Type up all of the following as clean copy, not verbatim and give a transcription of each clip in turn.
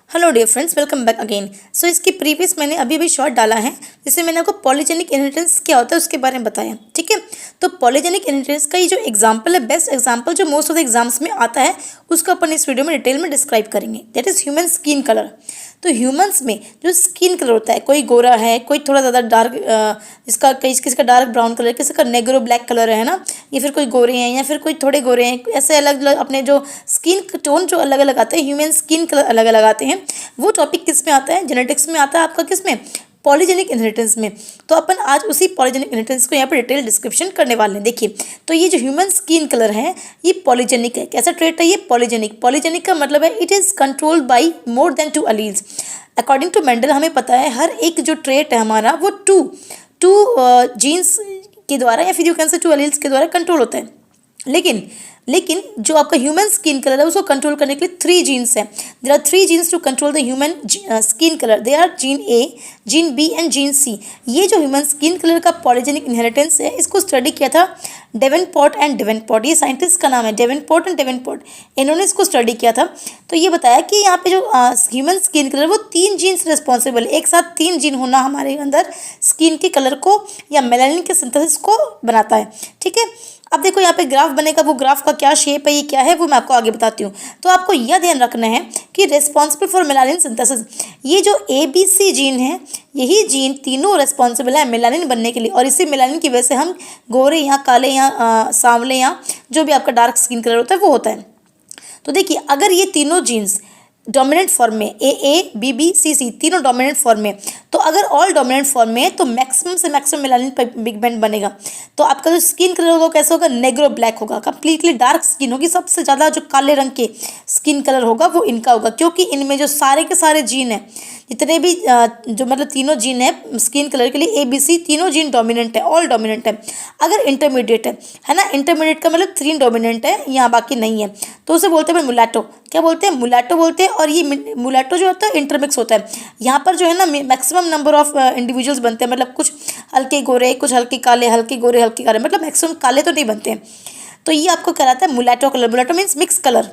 Hello dear friends, welcome back again. So इसकी previous मैंने अभी शॉर्ट डाला है जिसमें मैंने आपको पॉलीजेनिक इनहेरिटेंस क्या होता है उसके बारे में बताया। ठीक है, तो पॉलीजेनिक इनहेरिटेंस का ये जो एग्जांपल है, बेस्ट एग्जांपल जो मोस्ट ऑफ द एग्जाम्स में आता है, उसको अपन इस वीडियो में डिटेल में डिस्क्राइब करेंगे। That is human skin colour. तो ह्यूमंस में जो स्किन कलर होता है, कोई गोरा है, कोई थोड़ा ज़्यादा डार्क, इसका किसी का डार्क ब्राउन कलर, किसी का नेग्रो ब्लैक कलर है ना, या फिर कोई गोरे हैं या फिर कोई थोड़े गोरे हैं, ऐसे अलग अलग अपने जो स्किन टोन जो अलग अलग आते हैं, ह्यूमन स्किन कलर अलग अलग आते हैं। वो टॉपिक किस में आता है? जेनेटिक्स में आता है आपका, किस में? पॉलीजेनिक इनहेरिटेंस में। तो अपन आज उसी पॉलीजेनिक इनहेरिटेंस को यहाँ पर डिटेल डिस्क्रिप्शन करने वाले हैं। देखिए, तो ये जो ह्यूमन स्किन कलर है ये पॉलीजेनिक है। कैसा ट्रेट है ये? पॉलीजेनिक। पॉलीजेनिक का मतलब है it is controlled by more than 2 alleles. According to Mendel हमें पता है हर एक जो ट्रेट है हमारा वो टू जीन्स के द्वारा या फिर यू कैन से 2 अलील्स के द्वारा कंट्रोल होता है। लेकिन जो आपका ह्यूमन स्किन कलर है उसको कंट्रोल करने के लिए 3 जीन्स हैं। There are 3 genes to control the human skin colour. They are gene A, gene B and gene C. ये जो ह्यूमन स्किन कलर का पॉलीजेनिक इनहेरिटेंस है, इसको स्टडी किया था डेवेनपोर्ट एंड डेवेनपोर्ट। ये साइंटिस्ट का नाम है डेवेनपोर्ट एंड डेवेनपोर्ट। इन्होंने इसको स्टडी किया था। तो ये बताया कि यहाँ पे जो ह्यूमन स्किन कलर वो 3 जीन्स रिस्पॉन्सिबल है। एक साथ 3 जीन होना हमारे अंदर स्किन के कलर को या मेलानिन के सिंथेसिस को बनाता है। ठीक है, अब देखो यहाँ पे ग्राफ बनेगा, वो ग्राफ का क्या शेप है, ये क्या है, वो मैं आपको आगे बताती हूँ। तो आपको यह ध्यान रखना है कि रिस्पॉन्सिबल फॉर मेलानिन सिंथेसिस, ये जो ABC जीन है, यही जीन तीनों रिस्पॉन्सिबल है मेलानिन बनने के लिए। और इसी मेलानिन की वजह से हम गोरे या काले या सांवले या जो भी आपका डार्क स्किन कलर होता है वो होता है। तो देखिए, अगर ये तीनों जीन्स डोमिनेंट फॉर्म में AA, BB, CC तीनों डोमिनेंट फॉर्म में, तो अगर ऑल डोमिनेंट फॉर्म में है तो मैक्सिमम से मैक्सिमम मेलानिन पिगमेंट बनेगा। तो आपका जो स्किन कलर होगा कैसा होगा? नेग्रो ब्लैक होगा, कंप्लीटली डार्क स्किन होगी। सबसे ज़्यादा जो काले रंग के स्किन कलर होगा वो इनका होगा, क्योंकि इनमें जो सारे के सारे जीन हैं, जितने भी जो मतलब तीनों जीन है स्किन कलर के लिए ABC, तीनों जीन डोमिनेंट है, ऑल डोमिनेंट है। अगर इंटरमीडिएट है ना, इंटरमीडिएट का मतलब 3 डोमिनेंट है, यहाँ बाकी नहीं है, तो उसे बोलते हैं मुलाटो। क्या बोलते हैं? मुलाटो बोलते हैं। और ये मुलाटो जो होता है इंटरमिक्स होता है। यहाँ पर जो है ना मैक्सिमम नंबर ऑफ इंडिविजुअल्स बनते हैं, मतलब कुछ हल्के गोरे, कुछ हल्के काले, हल्के गोरे, हल्के काले, मतलब मैक्सिमम काले तो नहीं बनते हैं। तो ये आपको कहलाता है मुलाटो कलर। मुलाटो मीन्स मिक्स कलर,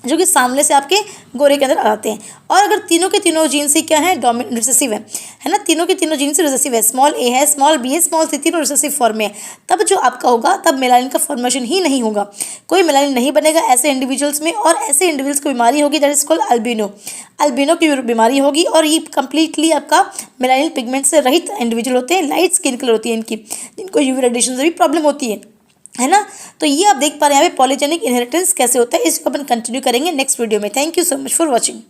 जो कि सामने से आपके गोरे के अंदर आते हैं। और अगर तीनों के तीनों जीन्स ही क्या है? रिसेसिव है ना, तीनों के तीनों जीन्स रिसेसिव है, स्मॉल a है, स्मॉल b है, स्मॉल c, तीनों रिसेसिव फॉर्म में है, तब जो आपका होगा तब मेलानिन का फॉर्मेशन ही नहीं होगा, कोई मेलानिन नहीं बनेगा ऐसे इंडिविजुअल्स में। और ऐसे इंडिविजुअल्स को बीमारी होगी that is called albino. Albino की बीमारी होगी और ये कंप्लीटली आपका मेलानिन पिगमेंट से रहित इंडिविजुअल होते हैं, लाइट स्किन कलर होती है इनकी, जिनको यूवी रेडिएशन से भी प्रॉब्लम होती है ना। तो ये आप देख पा रहे हैं यहाँ पे पॉलीजेनिक इनहेरिटेंस कैसे होता है। इसको अपन कंटिन्यू करेंगे नेक्स्ट वीडियो में। Thank you so much for watching.